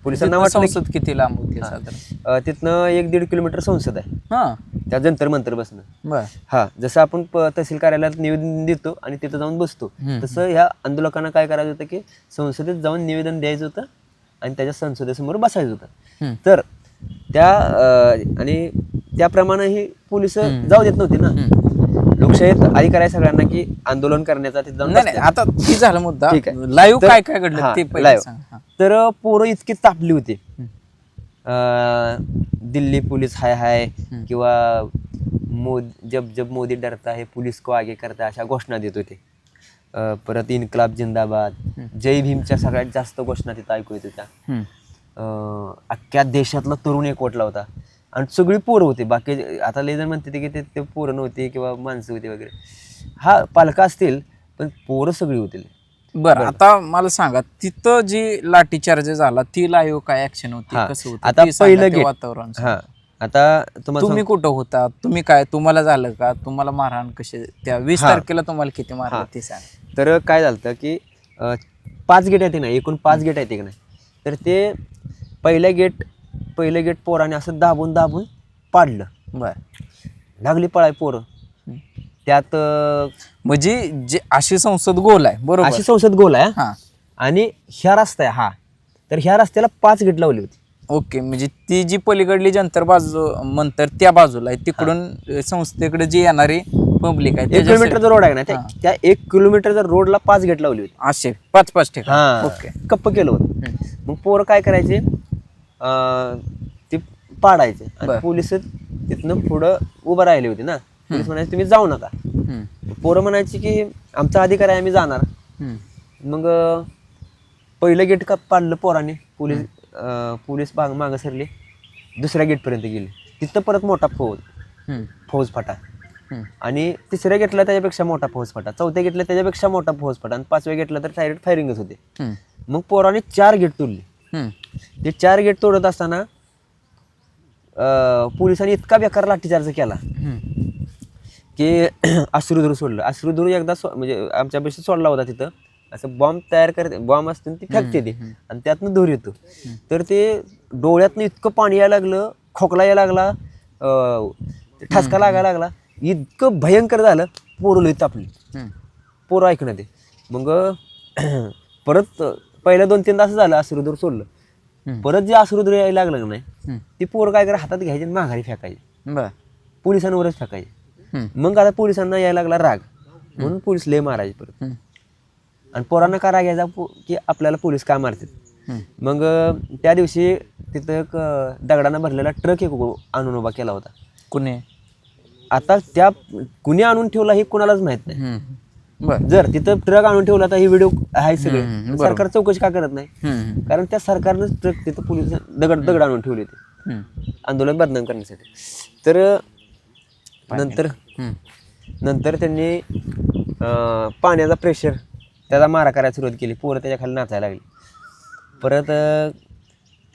पोलिसांना तिथनं वाटलं संसद किती लांब होती साधारण? तिथनं 1-1.5 किलोमीटर संसद आहे हा त्या जंतर मंतर बसणं. बर हा जसं आपण तहसील कार्यालयात निवेदन देतो आणि तिथं जाऊन बसतो, तसं ह्या आंदोलकांना काय करायचं होतं की संसदेत जाऊन निवेदन द्यायचं होतं आणि त्याच्या संसदेसमोर बसायचं होतं. तर त्या आणि त्याप्रमाणे ही पोलिस जाऊ देत नव्हती ना. लोकशाहीत अधिकार आहे सगळ्यांना की आंदोलन करण्याचा तिथं जाऊन नाही नाही बसण्याचा. आता ती झालं मुद्दा. ठीक आहे. लाईव्ह तर- काय काय घडलं हा, ते पहिले live. सांग. हा. तर पोरं इतकी तापली होती, दिल्ली पोलीस हाय हाय किंवा जब जब मोदी डरता है पुलिस को आगे करता अशा घोषणा देत होते. परत इन्कलाब जिंदाबाद, जय भीमच्या सगळ्यात जास्त घोषणा तिथं ऐकू येत होत्या. अख्ख्या देशातला तरुण एकवटला होता आणि सगळी पोरं होती. बाकी आता लय जण म्हणते की ते पोरं नव्हती किंवा माणसं होती वगैरे. हा पालकं असतील पण पोरं सगळी होती. बरं आता मला सांगा तिथं जी लाठीचार्ज झाला ती लाईव्ह काय ऍक्शन होती, हा. कसं होतं आता ते सांगा, पहिलं ते गेट. वातावरण सांगा. हा आता तुम्हाला तुम्ही कुठं होता, तुम्ही काय, तुम्हाला झालं का, तुम्हाला मारहाण कशी, त्या 20 हा. तारखेला तुम्हाला किती मारलं हा. ते सांगा. तर काय झालं की 5 गेट आहेत ना, एकूण 5 गेट आहेत की नाही. तर ते पहिलं गेट पोराने असं दाबून दाबून पाडलं. बर लागली पळाय पोरं. त्यात म्हणजे जे अशी संसद गोल आहे बरोबर. अशी संसद गोल आहे हा आणि ह्या रस्ता आहे हा. तर ह्या रस्त्याला 5 गेट लावली होती. ओके, म्हणजे ती जी पलीकडली जंतर बाजू म्हणतर त्या बाजूला आहे तिकडून संस्थेकडे जी येणारी पब्लिक आहे 1 किलोमीटरचा रोड आहे ना, त्या 1 किलोमीटरच्या रोडला 5 गेट लावली होती. असे 5-5 ठिकाण. हा ओके. कप्प केलं होतं. मग पोरं काय करायचे, ते पाडायचे आणि पोलिस तिथनं पुढं उभं राहिले होते ना. पोलीस म्हणायचे तुम्ही जाऊ नका. पोरं म्हणायची की आमचा अधिकार आहे आम्ही जाणार. मग पहिलं गेट का पाडलं पोराने. पोलीस मागं सरले, दुसऱ्या गेटपर्यंत गेले. तिथं परत मोठा फौज फाटा आणि तिसऱ्या गेटला त्याच्यापेक्षा मोठा फौज फाटा, चौथ्या गेटला त्याच्यापेक्षा मोठा फौज फाटा आणि 5व्या गेटला तर डायरेक्ट फायरिंगच होते. मग पोराने 4 गेट तोडले. ते 4 गेट तोडत असताना पोलिसांनी इतका बेकार लाठीचार्ज केला की अश्रुधूर सोडलं. अश्रुधूर एकदा म्हणजे आमच्या बेशी सोडला होता तिथं. असं बॉम्ब तयार करते, बॉम्ब असतो ती फेकते ते आणि त्यातनं धूर येतो. तर ते डोळ्यातनं इतकं पाणी यायला लागलं, खोकला यायला लागला, ठसका लागायला लागला, इतकं भयंकर झालं. पोरं लई तापली. पोरं ऐकणं ते. मग परत पहिल्या 2-3 असं झालं, अश्रुधूर सोडलं. परत जे अश्रुधूर यायला लागलं नाही ती पोरं काय करा हातात घ्यायची आणि माघारी फेकायची, पोलिसांवरच फेकायची. मग आता पोलिसांना यायला लागला राग, म्हणून पोलीस लय मारायचे परत. आणि पोरांना का राग यायचा की आपल्याला पोलीस का मारतात. मग त्या दिवशी तिथं एक दगडानं भरलेला ट्रक एक आणून उभा केला होता. कुणी आता त्या कुणी आणून ठेवला हे कुणालाच माहित नाही. बर जर तिथं ट्रक आणून ठेवला तर ही व्हिडिओ आहे सगळे, सरकार चौकशी का करत नाही. कारण त्या सरकारनं ट्रक तिथं पोलीस दगड आणून ठेवले होते आंदोलन बदनाम करण्यासाठी. तर नंतर त्यांनी पाण्याचा प्रेशर त्याला मारा करायला सुरुवात केली. पोरं त्याच्या खाली नाचायला लागली. परत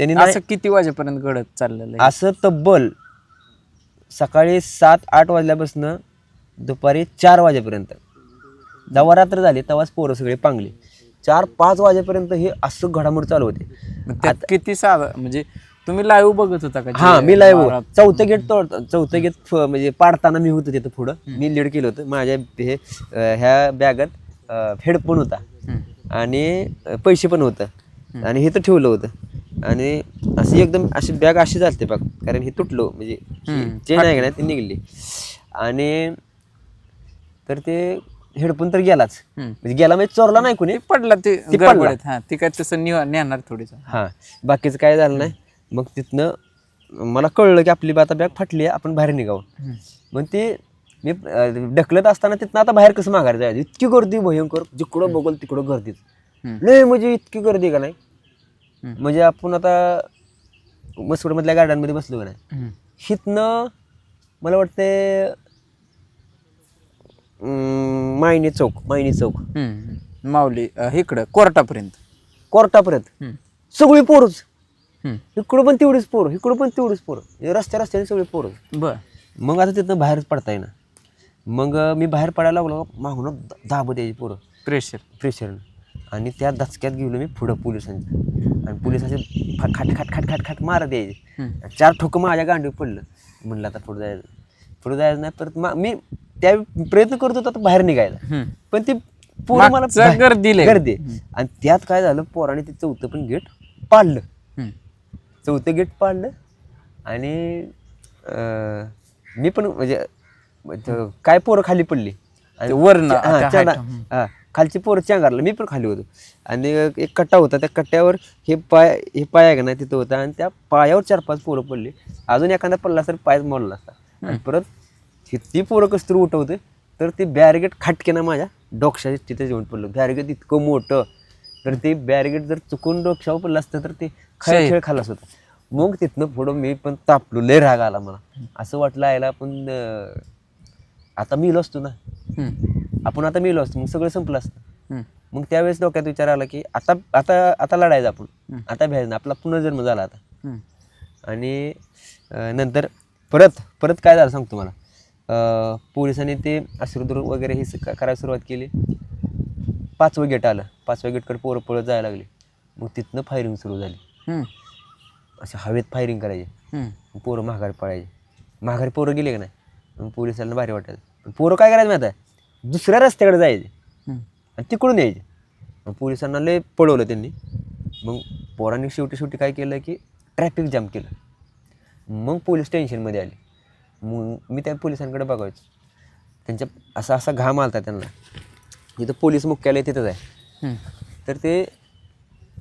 त्यांनी असं किती वाजेपर्यंत घडत चाललेलं आहे? असं तब्बल सकाळी 7-8 वाजल्यापासून दुपारी 4 वाजेपर्यंत, जेव्हा रात्र झाली तेव्हाच पोरं सगळे पांगली. 4-5 वाजेपर्यंत हे असं घडामोड चालू होते. त्यात किती म्हणजे तुम्ही लाईव्ह बघत होता का? हा मी लाईव्ह चौथं गेट म्हणजे पाडताना मी होतो तिथं पुढं. मी लीड केलं होतं. माझ्या ह्या बॅगात हेडफोन होता आणि पैसे पण होतं आणि हे तर ठेवलं होतं आणि अशी एकदम अशी बॅग अशी झालते बघ, कारण हे तुटलो म्हणजे चेन आहे का नाही ती निघली. आणि तर ते हेडफोन तर गेलाच, म्हणजे गेला म्हणजे चोरला नाही कुणी, पडला ते पडला. गडबडीत. हा ती काय तसं नेणार थोडीच. हां बाकीचं काय झालं नाही. मग तिथनं मला कळलं की आपली आता बॅग फाटली आहे, आपण बाहेर निघावं. मग ते मी ढकलत असताना तिथनं आता बाहेर कसं माघारी जायचं, इतकी गर्दी भयंकर, जिकडं बघल तिकडं गर्दीच नाही. म्हणजे इतकी गर्दी का नाही, म्हणजे आपण आता मसवडमधल्या गार्डनमध्ये बसलो का नाही, हिथनं मला वाटते मायनी चौक माऊली इकडं कोर्टापर्यंत सगळी पोरच. इकडं पण तेवढीच पोरं, इकडं पण तेवढीच पोरं, रस्त्याने सगळी पोरं. बर मग आता तिथनं बाहेरच पडता येईना. मग मी बाहेर पडायला लागलो, मागून दाबत यायची पोरं प्रेशरनं आणि त्या दचक्यात गेलो मी पुढं पोलिसांच्या आणि पोलीस असे खाट खाट खाट खाट खाट मारत यायचे. हम्म. 4 ठोकं माझ्या गांडीवर पडलं. म्हणलं आता पुढे जायचं नाही. परत मी त्या प्रयत्न करत होतो आता बाहेर निघायला, हम्म. पण ती पोरं मला मागचं गर्दी लय. गर्दी. आणि त्यात काय झालं, पोराने ते 4थं पण गेट पाडलं. हम्म. 4थं गेट पाडलं आणि मी पण म्हणजे काय पोरं खाली पडली आणि ते वरनं हा, त्या चला, height. हा, खालची पोरं चेंगारला, मी पण खाली होतो. आणि एक कट्टा होता, त्या कट्ट्यावर हे पाय आहे का नाही तिथं होता, आणि त्या पायावर 4-5 पोरं पडली. अजून एखादा पडला तर पायच मोडला असता. आणि परत ती पोरं कसं तरी उठवते, तर ते बॅरिगेट खटकेनं माझ्या डोक्याच्या तिथे येऊन पडलं. बॅरिगेट इतकं मोठं, तर ते बॅरिगेट जर चुकून डोक्यावर पडलं असतं तर ते खेळ खालाच होता. मग तिथनं पुढं मी पण तापलो, लय राग आला मला. असं वाटलं यायला पण आता मिलो असतो ना, आपण आता मिलो असतो, मग सगळं संपलं असतं. मग त्यावेळेस डोक्यात विचार आला की आता आता आता लढायचं आपण, आता भ्यायचं नाही, आपला पुनर्जन्म झाला आता. आणि नंतर परत काय झालं सांगतो मला. पोलिसांनी ते अश्रुधूर वगैरे हे करायला सुरुवात केली. 5वं गेट आलं. 5व्या गेटकडे पोरं पळत जायला लागली. मग तिथनं फायरिंग सुरू झाली. असे हवेत फायरिंग करायचे. पोरं माघारी पळायचे. माघारी पोरं गेले का नाही, मग पोलिसांना भारी वाटायचं. पण पोरं काय करायचं माहिती आहे, दुसऱ्या रस्त्याकडे जायचे आणि तिकडून यायचे. मग पोलिसांना लय पळवलं त्यांनी. मग पोरांनी शेवटी काय केलं की ट्रॅफिक जाम केलं. मग पोलीस टेन्शनमध्ये आले. मग मी त्या पोलिसांकडे बघायचो. त्यांच्या असा घाम आलता त्यांना. जिथं पोलीस मुख्यालय तिथंच आहे. तर ते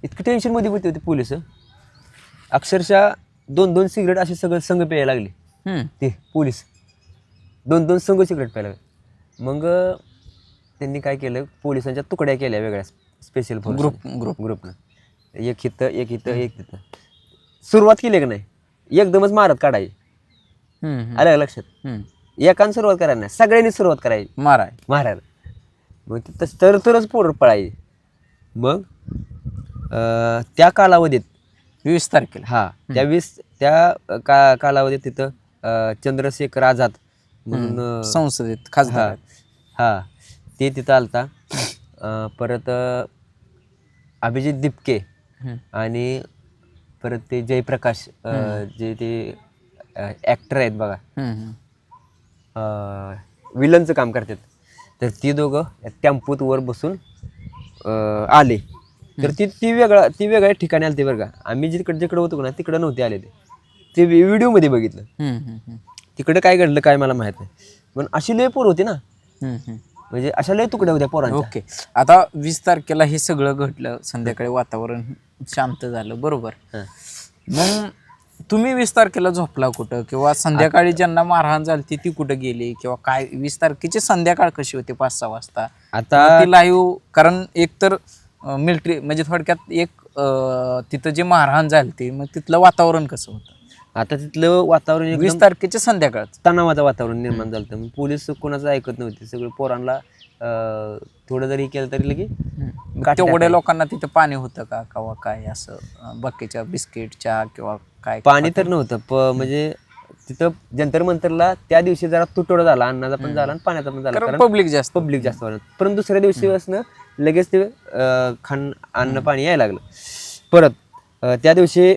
इतकी टेन्शनमध्ये होते ते पोलिस, अक्षरशः 2-2 सिगरेट असे सगळं संघ प्यायला लागले. ते पोलीस 2-2 संघ सिगरेट प्यायला लागले. मग त्यांनी काय केलं, पोलिसांच्या तुकड्या केल्या वेगळ्या, स्पेशल फोर्स ग्रुपनं. एक इथं सुरुवात केली का नाही, एकदमच मारत काढायची. आलं लक्षात, एकानं सुरुवात करायला नाही, सगळ्यांनी सुरुवात करायची मारायला. मग तरच पोरं पळायचे. मग त्या कालावधीत 20 तारखेला हा त्या कालावधीत तिथं चंद्रशेखर आझाद म्हणून संसदेत खासदार हा ते तिथं आलता. परत अभिजित दिपके आणि परत ते जयप्रकाश, जे ते ॲक्टर आहेत बघा, विलनचं काम करतात. तर ती दोघं टेम्पोत वर बसून आले. तर ती वेगळ्या ठिकाणी आले ते बरं का. आम्ही जिकडे होतो ना तिकडं नव्हते आले. ते व्हिडिओमध्ये बघितलं. तिकडे काय घडलं काय मला माहित नाही, पण अशी लय पोर होती ना, म्हणजे अशा लय तुकड्या होत्या पोरांच्या. ओके. आता 20 तारखेला हे सगळं घडलं, संध्याकाळी वातावरण शांत झालं, बरोबर. मग तुम्ही 20 तारखेला झोपला कुठं, किंवा संध्याकाळी ज्यांना मारहाण झाली ती कुठं गेली, किंवा काय 20 तारखेची संध्याकाळ कशी होती 5-6 वाजता आता ती लाईव्ह? कारण एक तर मिलिटरी म्हणजे थोडक्यात एक तिथं जे मारहाण झाली ती, मग तिथलं वातावरण कसं होतं? आता तिथलं वातावरण 20 तारखेच्या संध्याकाळ तणावाचं वातावरण निर्माण झालं. मग पोलीस कोणाचं ऐकत नव्हते. सगळं पोरांना थोडं जरी केलं तरी लगे तेवढ्या लोकांना तिथं पाणी होतं का, किंवा काय असं बकेच्या बिस्किट चहा किंवा काय? पाणी तर नव्हतं. म्हणजे तिथं जंतर मंतरला त्या दिवशी जरा तुटवडा झाला, अन्नाचा पण झाला आणि पाण्याचा पण झाला, कारण पब्लिक जास्त वाढत. परंतु दुसऱ्या दिवशीपासून लगेच ते अन्न पाणी यायला लागलं. परत त्या दिवशी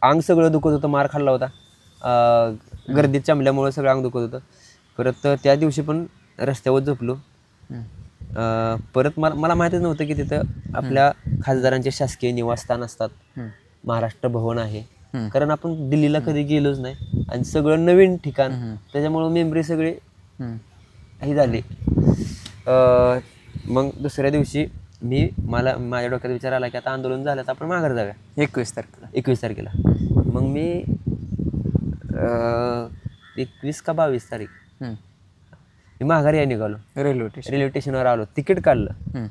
अंग सगळं दुखत होतं, मार खाल्ला होता, गर्दीत चमल्यामुळं सगळं अंग दुखत होतं. परत त्या दिवशी पण रस्त्यावर झोपलो. परत मला माहीतच नव्हतं की तिथं आपल्या खासदारांचे शासकीय निवासस्थान असतात, महाराष्ट्र भवन आहे. कारण आपण दिल्लीला कधी गेलोच नाही आणि सगळं नवीन ठिकाण, त्याच्यामुळं मेमरी सगळी ही झाली. मग दुसऱ्या दिवशी माझ्या डोक्यात विचार आला की आता आंदोलन झालं तर आपण माघार जाऊया 21 तारखेला. मग मी 21 का 22 तारीख मी माघारी या निघालो. रेल्वे स्टेशनवर आलो, तिकीट काढलं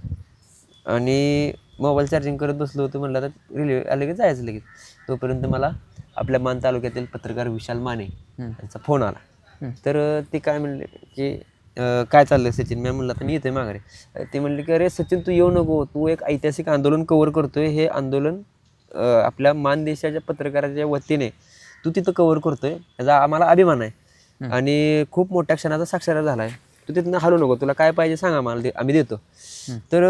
आणि मोबाईल चार्जिंग करत बसलो होतो. म्हणलं तर रेल्वे आले की जायचं लगेच. तोपर्यंत मला आपल्या मान तालुक्यातील पत्रकार विशाल माने यांचा फोन आला. तर ते काय म्हणले की काय चाललंय सचिन? मी म्हणलं तर मी येतोय माघारी. ते म्हणले की अरे सचिन तू येऊ नको, तू एक ऐतिहासिक आंदोलन कव्हर करतोय, हे आंदोलन आपल्या मानदेशाच्या पत्रकाराच्या वतीने तू तिथं कव्हर करतोय, याचा आम्हाला अभिमान आहे आणि खूप मोठ्या क्षणाचा साक्षर झाला आहे. तू तिथनं हलू नको, तुला काय पाहिजे सांग आम्हाला, आम्ही देतो. तर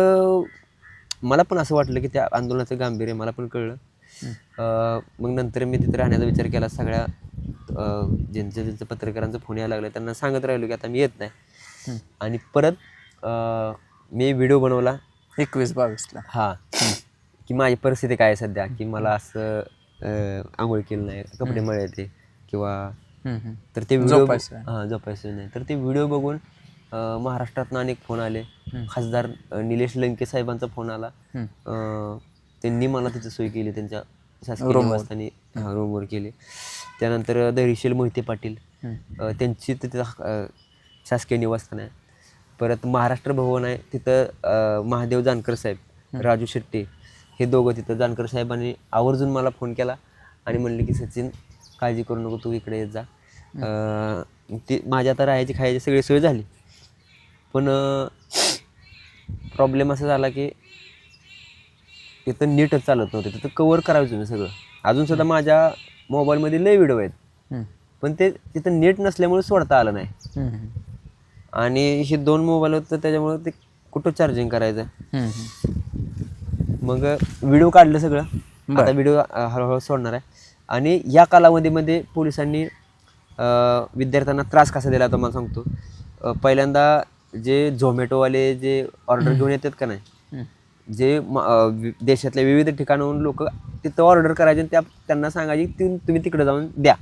मला पण असं वाटलं की त्या आंदोलनाचं गांभीर्य मला पण कळलं. मग नंतर मी तिथे राहण्याचा विचार केला. सगळ्या ज्यांचं पत्रकारांचा फोन यायला लागला त्यांना सांगत राहिलो की आता मी येत नाही. आणि परत मी व्हिडिओ बनवला 21-22 हां, की माझी परिस्थिती काय आहे सध्या, की मला असं आंघोळ केलं नाही, कपडे मळे येते किंवा तर ते व्हिडिओ झोपायचं नाही. तर ते व्हिडिओ बघून महाराष्ट्रातनं अनेक फोन आले. खासदार निलेश लंके साहेबांचा फोन आला. त्यांनी मला तिथं सोय केली त्यांच्या शासकीय निवासस्थानी रूमवर केली. त्यानंतर धैर्यशील मोहिते पाटील त्यांची तिथं शासकीय निवासस्थान आहे. परत महाराष्ट्र भवन आहे तिथं महादेव जानकर साहेब, राजू शेट्टी हे दोघं तिथं. जानकर साहेबांनी आवर्जून मला फोन केला आणि म्हणले की सचिन काळजी करू नको, तू इकडे येत जा. ती माझ्या आता राहायची खायची सगळी सोय झाली. पण प्रॉब्लेम असा झाला की तिथं नीटच चालत नव्हतं. तिथं कवर करायचं मी सगळं. अजूनसुद्धा माझ्या मोबाईलमध्ये लय व्हिडिओ आहेत, पण ते तिथं नेट नसल्यामुळे सोडता आलं नाही. आणि हे 2 मोबाईल होतं त्याच्यामुळे ते कुठं चार्जिंग करायचं. मग व्हिडिओ काढलं सगळं. आता व्हिडिओ हळूहळू सोडणार आहे. आणि या कालावधीमध्ये पोलिसांनी विद्यार्थ्यांना त्रास कसा दिला तुम्हाला सांगतो. पहिल्यांदा जे झोमॅटोवाले जे ऑर्डर घेऊन येतात का नाही, जे देशातल्या विविध ठिकाणाहून लोक तिथं ऑर्डर करायचे आणि त्यांना सांगायचे की तुम्ही तिकडे जाऊन द्या.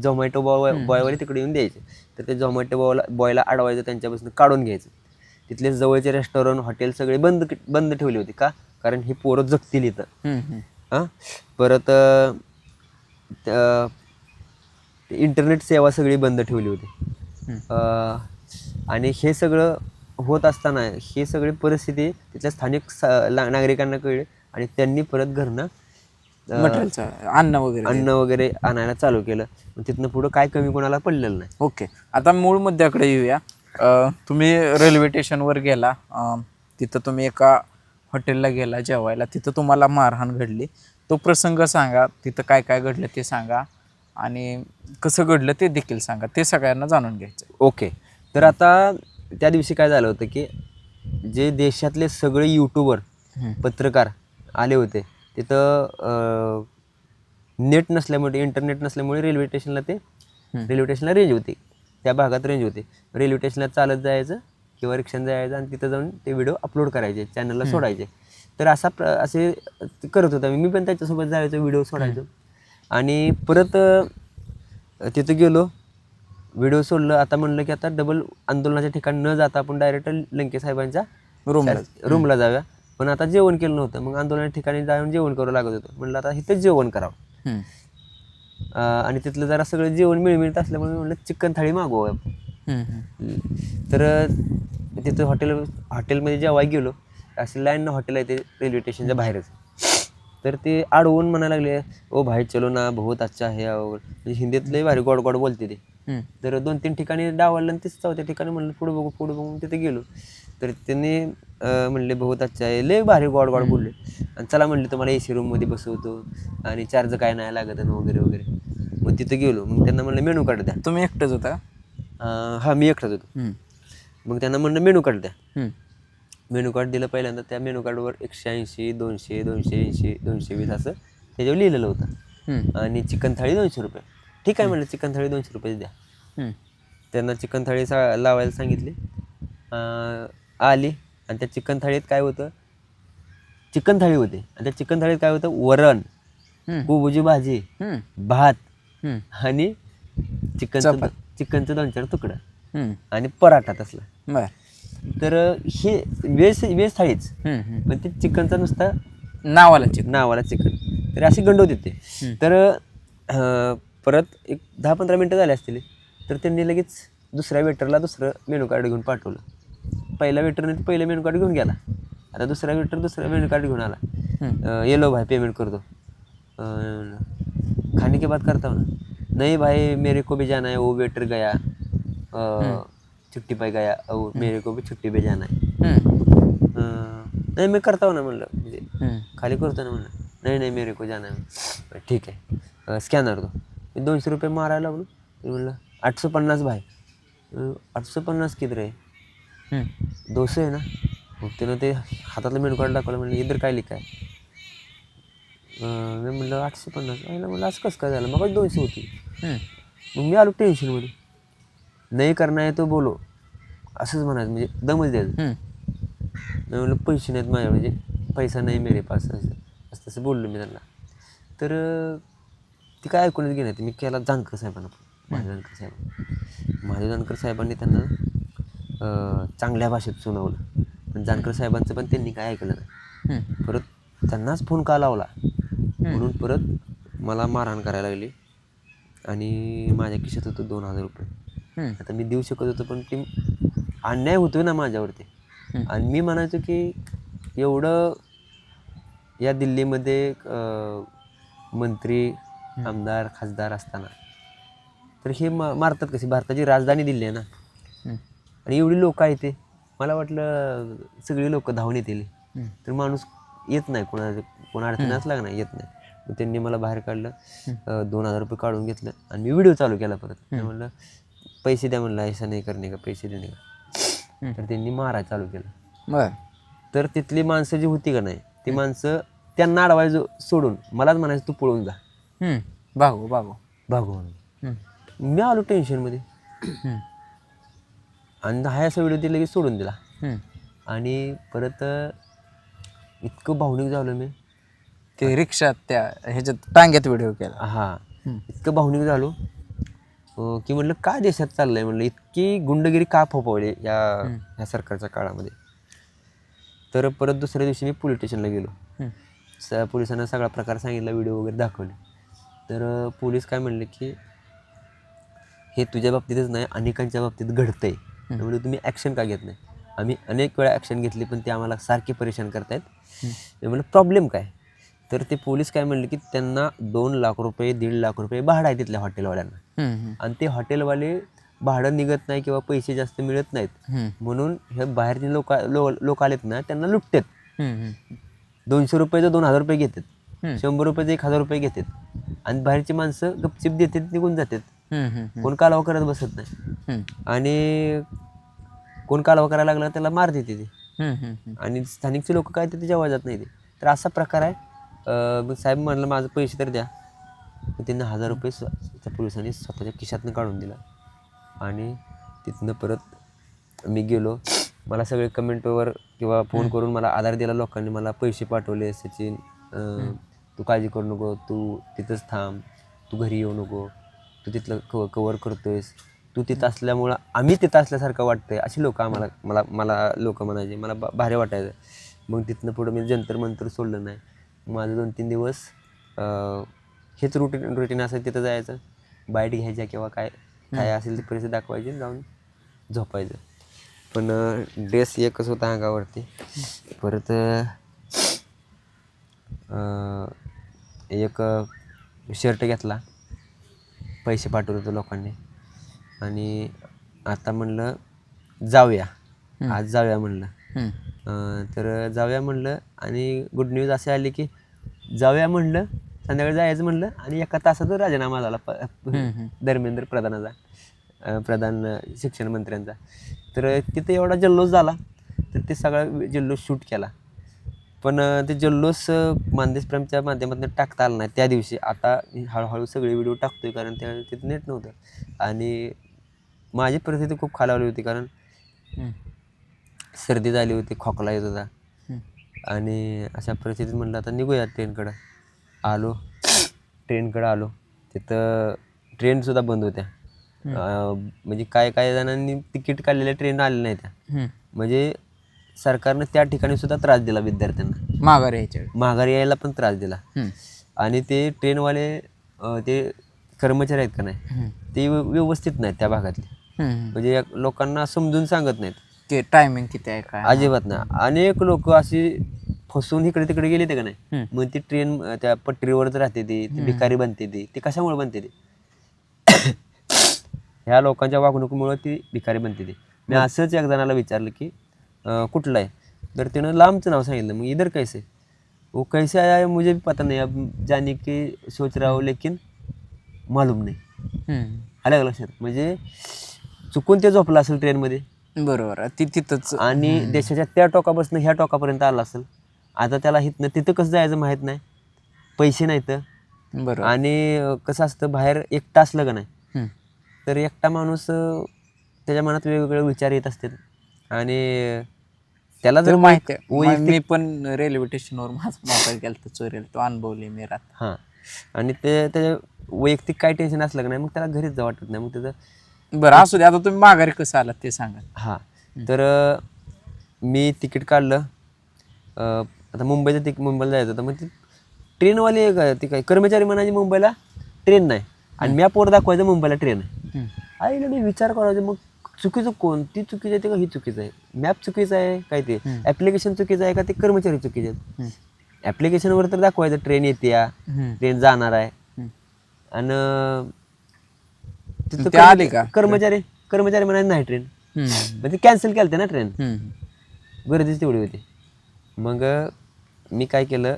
झोमॅटो बॉयवाले तिकडे येऊन द्यायचे. तर ते झोमॅटो बॉयला अडवायचं, त्यांच्यापासून काढून घ्यायचं. तिथले जवळचे रेस्टॉरंट हॉटेल सगळे बंद ठेवले होते. का? कारण ही पोरं जगतील इथं. परत इंटरनेट सेवा सगळी बंद ठेवली होती. आणि हे सगळं होत असताना हे सगळी परिस्थिती तिथल्या स्थानिक नागरिकांना कळली आणि त्यांनी परत घरनं अन्न वगैरे आणायला चालू केलं. तिथनं पुढं काय कमी कोणाला पडलेलं नाही. ओके, आता मूळ मुद्द्याकडे येऊया. तुम्ही रेल्वे स्टेशनवर गेला, तिथं तुम्ही एका हॉटेलला गेला जेवायला, तिथं तुम्हाला मारहाण घडली. तो प्रसंग सांगा, तिथं काय काय घडलं ते सांगा आणि कसं घडलं ते देखील सांगा. ते सगळ्यांना जाणून घ्यायचं. ओके, तर आता त्या दिवशी काय झालं होतं की जे देशातले सगळे यूट्यूबर पत्रकार आले होते तिथं. नेट नसल्यामुळे, इंटरनेट नसल्यामुळे रेल्वे स्टेशनला रेंज होती, त्या भागात रेंज होती. रेल्वे स्टेशनला चालत जायचं किंवा रिक्षाने जायचं आणि तिथं जाऊन ते व्हिडिओ अपलोड करायचे, चॅनलला सोडायचे. तर असे करत होता मी पण त्याच्यासोबत जायचो, व्हिडिओ सोडायचो. आणि परत तिथं गेलो, व्हिडिओ सोडलं. आता म्हणलं की आता डबल आंदोलनाच्या ठिकाणी न जाता आपण डायरेक्ट लंके साहेबांच्या रूमला जाऊया. पण आता जेवण केलं नव्हतं, मग आंदोलनाच्या ठिकाणी जाऊन जेवण करू लागत होतं. म्हणलं आता इथंच जेवण करावं. आणि तिथलं जरा सगळं जेवण मिळमिळत असल्यामुळे म्हणलं चिकन थाळी मागवू. तर तिथं हॉटेलमध्ये जेवायला गेलो. अशी लाईन हॉटेल आहे ते रेल्वे स्टेशनच्या बाहेरच. तर ते अडवून म्हणायला लागले, ओ भाई चलो ना, बहुत अच्छा है. म्हणजे हिंदीत लय भारी गोड गोड बोलते ते. तर 2-3 ठिकाणी डावललं आणि 4थ्या ठिकाणी म्हणलं पुढे बघू तिथे गेलो. तर त्यांनी म्हणले बहुत अच्छा आहे, लय भारी गोड गोड बोलले. आणि चला म्हणले तुम्हाला AC रूममध्ये बसवतो आणि चार्ज काय नाही लागत वगैरे वगैरे. मग तिथं गेलो. मग त्यांना म्हणलं मेनू कार्ड द्या. तुम्ही एकटंच होता? हां, मी एकटाच होतो. मग त्यांना म्हणलं मेनू कार्ड द्या. मेनू कार्ड दिलं. पहिल्यांदा त्या मेनू कार्डवर 180, 200, 280, 220 असं त्याच्यावर लिहिलेलं होतं. आणि चिकन थाळी 200 रुपये. ठीक आहे म्हणलं, चिकन थाळी 200 रुपये द्या. त्यांना चिकन थाळी लावायला सांगितली. आली आणि त्या चिकन थाळीत काय होतं, चिकन थाळी होती आणि त्या चिकन थाळीत काय होतं, वरण, कोबूची भाजी, भात आणि चिकनचं 2-4 तुकडं आणि पराठा तसला. तर हे वेज थाळीच, पण ते चिकनचा नुसता नावाला चिकन. तर अशी गंडवत येते. तर परत एक 10-15 मिनटं झाले असतील. तर त्यांनी लगेच दुसऱ्या वेटरला दुसरं मेनू कार्ड घेऊन पाठवलं. पहिल्या वेटरने पहिलं मेनू कार्ड घेऊन गेला. आता दुसरा वेटर दुसरा मेनू कार्ड घेऊन आला. ये लो भाई पेमेंट कर दो. खाने के बाद करता हूँ ना, नहीं भाई मेरे को भी जाना है, वो वेटर गया छुट्टी पे गया, और मेरे को भी छुट्टी पे जाना है. नहीं मैं करता हूँ ना म्हणलं, म्हणजे खाली करतो ना म्हणलं. नाही मेरे को जाना है. ठीक आहे, स्कॅनर दो. मी 200 रुपये मारायला लागलो. म्हणलं 850 भाई. 850 किधर आहे? 200 आहे ना. मग त्यानं ते हातातलं मेनू कार्ड दाखवलं. म्हणलं इधर काय लिखा है? मी म्हणलं 850. आईला म्हणलं असं कसं काय झालं, मग 200 होती. हम्म. मग मी आलो टेन्शनमध्ये, नाही करणार आहे तो बोलो असंच म्हणायचं, म्हणजे दमच द्यायचं. हम्म. मी म्हणलं पैसे नाहीत माझ्या, म्हणजे पैसा नाही मेरे पास, असं तसं बोललो मी त्यांना. तर ती काय ऐकूनच घेणार. मी केला जानकर साहेबांना, महादेव जानकर साहेबांनी त्यांना चांगल्या भाषेत सुनावलं, पण जानकर साहेबांचं पण त्यांनी काय ऐकलं नाही. परत त्यांनाच फोन का लावला म्हणून परत मला मारहाण करायला लागली आणि माझ्या खिशात होतं 2000 रुपये. आता मी देऊ शकत होतो, पण ते अन्याय होतोय ना माझ्यावरती. आणि मी म्हणायचो की एवढं या दिल्लीमध्ये मंत्री, आमदार, खासदार असताना तर हे मारतात कशी, भारताची राजधानी दिल्ली आहे ना, आणि एवढी लोक आहेत. ते मला वाटलं सगळी लोक धावून येतील, तर माणूस येत नाही, कोणा अडचण असला नाही, येत नाही. मग त्यांनी मला बाहेर काढलं, 2000 रुपये काढून घेतलं आणि मी व्हिडिओ चालू केला परत. मी म्हणलं पैसे द्या, म्हणलं ऐसा नाही करणे का, पैसे देणे का. तर त्यांनी मारायला चालू केलं. तर तिथली माणसं जी होती का नाही, ती माणसं त्यांना अडवायचं सोडून मलाच म्हणायचं तू पळून जा, भागो भागो भागू म्हणून. मी आलो टेन्शनमध्ये आणि हा असा व्हिडिओ लगेच सोडून दिला. आणि परत इतकं भावनिक झालो मी, ते रिक्षात त्या ह्याच्यात टांग्यात व्हिडिओ केला. हां, इतकं भावनिक झालो की म्हणलं काय देशात चाललंय, म्हणलं इतकी गुंडगिरी का फोफवली ह्या सरकारच्या काळामध्ये. तर परत दुसऱ्या दिवशी मी पोलीस स्टेशनला गेलो. पोलिसांना सगळा प्रकार सांगितला, व्हिडिओ वगैरे दाखवले. तर पोलीस काय म्हणले की हे तुझ्या बाबतीतच नाही, अनेकांच्या बाबतीत घडतंय, त्यामुळे तुम्ही ॲक्शन का घेत नाही. आम्ही अनेक वेळा ॲक्शन घेतली, पण ते आम्हाला सारखे परेशान करतायत. मी म्हणलं प्रॉब्लेम काय. तर ते पोलीस काय म्हणले की त्यांना 2 लाख रुपये 1.5 लाख रुपये भाडं आहे तिथल्या हॉटेलवाल्यांना, आणि ते हॉटेलवाले भाडं निघत नाही किंवा पैसे जास्त मिळत नाहीत म्हणून हे बाहेरचे लोक आलेत ना, त्यांना लुटतात. 200 रुपयाचं 2000 रुपये घेतात, 100 रुपयाचं 1000 रुपये घेतात, आणि बाहेरची माणसं गपचिप देतात, निघून जातात. कोण कालवा करत बसत नाही, आणि कोण कालवा करायला लागला त्याला मार देते ते, आणि स्थानिकचे लोक काय ते जेव्हा जात नाही ते. तर असा प्रकार आहे. मग साहेब म्हणलं माझं पैसे तर द्या. मग त्यांना 1000 रुपये त्या पोलिसांनी स्वतःच्या खिशातनं काढून दिला. आणि तिथनं परत मी गेलो. मला सगळे कमेंटवर किंवा फोन करून मला आधार दिला लोकांनी, मला पैसे पाठवले. सचिन तू काळजी करू नको, तू तिथंच थांब, तू घरी येऊ नको, तू तिथलं कवर करतोयस, तू तिथं असल्यामुळं आम्ही तिथं असल्यासारखं वाटतंय, अशी लोक मला लोक म्हणायचे. मला भारी वाटायचं. मग तिथनं पुढं मी जंतर मंतर सोडलं नाही. माझं 2-3 दिवस हेच रुटीन असं, तिथं जायचं, बाईट घ्यायच्या किंवा काय असेल ती परिस्थिती दाखवायची, जाऊन झोपायचं. पण ड्रेस एकच होता अंगावरती. परत एक शर्ट घेतला, पैसे पाठवले होते लोकांनी, आणि आता म्हणलं जाऊया, आज जाऊया म्हणलं. तर जाऊया म्हणलं, आणि गुड न्यूज अशी आली की जाऊया म्हणलं, संध्याकाळी जायचं म्हणलं, आणि 1 तासात राजीनामा झाला धर्मेंद्र प्रधान शिक्षण मंत्र्यांचा. तर तिथे एवढा जल्लोष झाला, तर ते सगळा जल्लोष शूट केला. पण ते जल्लोष मानदेश प्रेमच्या माध्यमातून टाकता आलं नाही त्या दिवशी. आता हळूहळू सगळे व्हिडिओ टाकतोय, कारण त्या तिथे नेट नव्हतं, आणि माझी परिस्थिती खूप खालावली होती, कारण सर्दी झाली होती, खोकला येत होता. आणि अशा परिस्थितीत म्हणलं आता निघूया ट्रेनकडं. ट्रेनकडं आलो. तिथं ट्रेनसुद्धा बंद होत्या. म्हणजे काय जणांनी तिकीट काढलेल्या ट्रेन आलेल्या नाही त्या. म्हणजे सरकारनं त्या ठिकाणी सुद्धा त्रास दिला विद्यार्थ्यांना, माघारी यायला पण त्रास दिला. आणि ते ट्रेनवाले ते कर्मचारी आहेत का नाही, ते व्यवस्थित नाहीत त्या भागातले. म्हणजे लोकांना समजून सांगत नाहीत ते टायमिंग किती आहे काय, अजिबात नाही. अनेक लोक अशी फसून इकडे तिकडे गेले ते का नाही, मग ती ट्रेन त्या पटरीवरच राहते, ती भिकारी बनते. ती कशामुळे बनते ती ह्या लोकांच्या वागणुकीमुळे ती भिकारी बनते ती. मी असंच एक जणाला विचारलं की कुठलं आहे, तर त्यानं लांबचं नाव सांगितलं. मग इधर कैसे, वो कैसे आया मुझे भी पता नहीं, अब जाने की सोच रहा हूँ लेकिन मालूम नहीं. आलं का लक्षात. म्हणजे चुकून ते झोपलं असेल ट्रेनमध्ये, बरोबर, तिथंच, आणि देशाच्या त्या टोकापासून ह्या टोकापर्यंत आला असेल. आता त्याला तिथं कसं जायचं माहीत नाही, पैसे नाहीत बरोबर. आणि कसं असतं बाहेर एकटा असलं का नाही हम्म. तर एकटा माणूस त्याच्या मनात वेगवेगळे विचार येत असतात आणि त्याला जर तर माहिती आहे वैयक्तिक मी पण रेल्वे स्टेशनवर माझा मोबाईल गेला तर चोरीला, तो अनुभवले मी रात. हां आणि त्याच्या वैयक्तिक काय टेन्शन असलं का नाही मग त्याला घरीच जावं वाटत नाही मग त्याचं बरं असू दे, आता तुम्ही माघारी कसं आलात ते सांगा. हां तर मी तिकीट काढलं. आता मुंबईला जायचं होतं मग ती ट्रेनवाले ती काय कर्मचारी म्हणायचे मुंबईला ट्रेन नाही आणि मॅपवर दाखवायचं मुंबईला ट्रेन आहे. आईला मी विचार करायचं मग चुकीचं कोण, ती चुकीचं आहे ते का ही चुकीचं आहे, मॅप चुकीचं आहे काय ते ॲप्लिकेशन चुकीचं आहे का ते कर्मचारी चुकीचे आहेत. ॲप्लिकेशनवर तर दाखवायचं ट्रेन येते या ट्रेन जाणार आहे आणि तिथं ते आले का? कर्मचारी म्हणायचे नाही ट्रेन म्हणजे कॅन्सल केलं ते ना ट्रेन, गर्दीच तेवढी होती. मग मी काय केलं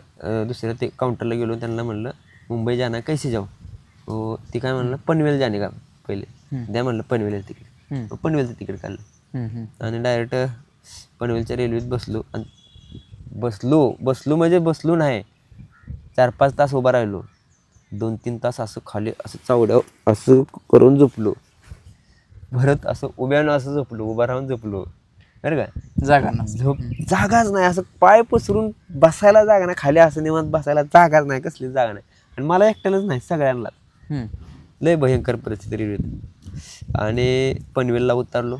दुसऱ्या ते काउंटरला गेलो त्यांना म्हणलं मुंबई जाना कैसे जाऊ. ती काय म्हणलं पनवेल जाणे का पहिले द्या म्हणलं पनवेलचं तिकीट. पनवेलचं तिकीट काढलं आणि डायरेक्ट पनवेलच्या रेल्वेत बसलो आणि बसलो म्हणजे बसलो नाही 4-5 तास उभा राहिलो. 2-3 तास असं खाली असं चावड्यावर असं करून झोपलो, परत असं उभ्यानं असं झोपलो, उभा राहून झोपलो बरं का. जागा ना जागाच नाही, असं पाय पसरून बसायला जागा नाही, खाली असं निवांत बसायला जागाच नाही, कसली जागा नाही. आणि मला एकट्यालाच नाही सगळ्यांना. लय भयंकर परिस्थिती रेल्वेत. आणि पनवेलला उतरलो.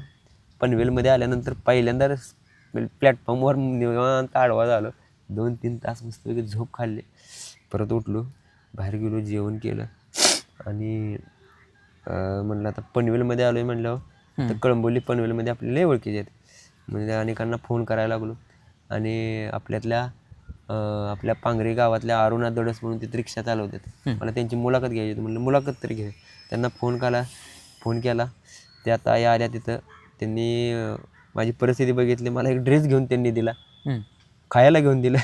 पनवेलमध्ये आल्यानंतर पहिल्यांदा प्लॅटफॉर्मवर निवांत आडवा झालो. 2-3 तास मस्तपैकी झोप खाल्ली. परत उठलो, बाहेर गेलो, जेवण केलं आणि म्हणलं आता पनवेलमध्ये आलो आहे म्हणल्यावर तर कळंबोली पनवेलमध्ये आपले लय ओळखीचे आहेत. म्हणजे अनेकांना फोन करायला लागलो आणि आपल्या पांगरी गावातल्या अरुणा दडस म्हणून तिथे रिक्षा चालवतात, मला त्यांची मुलाखत घ्यायची होती. म्हणलं मुलाखत तरी घ्या. त्यांना फोन केला. ते आता आल्या तिथं. त्यांनी माझी परिस्थिती बघितली, मला एक ड्रेस घेऊन त्यांनी दिला, खायला घेऊन दिलं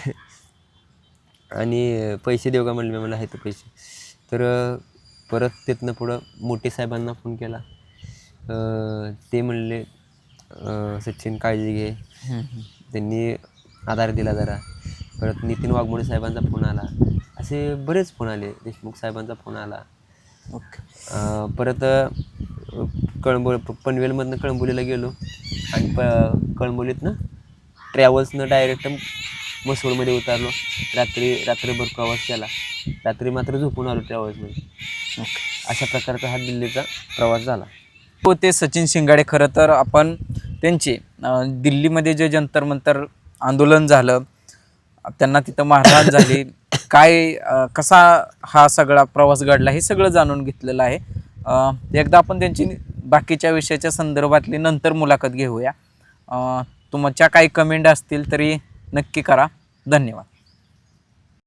आणि पैसे देऊ का म्हणले. मला आहे तर पैसे. तर परत तिथनं पुढं मोठे साहेबांना फोन केला. ते म्हणले सचिन काळजी घे, त्यांनी आधार दिला जरा. परत नितीन वाघमोडे साहेबांचा फोन आला, असे बरेच फोन आले, देशमुख साहेबांचा फोन आला. परत पनवेलमधनं कळंबोलीला गेलो आणि कळंबोलीतनं ट्रॅव्हल्सनं डायरेक्ट मसवडमध्ये उतरलो. रात्रभर प्रवास केला, रात्री मात्र झोपून आलो ट्रॅव्हल्समध्ये. अशा प्रकारचा हा दिल्लीचा प्रवास झाला. हो, ते सचिन शिंगाडे. खरं तर आपण त्यांचे दिल्लीमध्ये जे जंतर मंतर आंदोलन झालं, त्यांना तिथं मारहाण झाली, काय कसा हा सगळा प्रवास घडला हे सगळं जाणून घेतलेलं आहे. एकदा आपण त्यांची बाकीच्या विषयाच्या संदर्भातली नंतर मुलाखत घेऊया. तुमच्या काही कमेंट असतील तरी नक्की करा. धन्यवाद.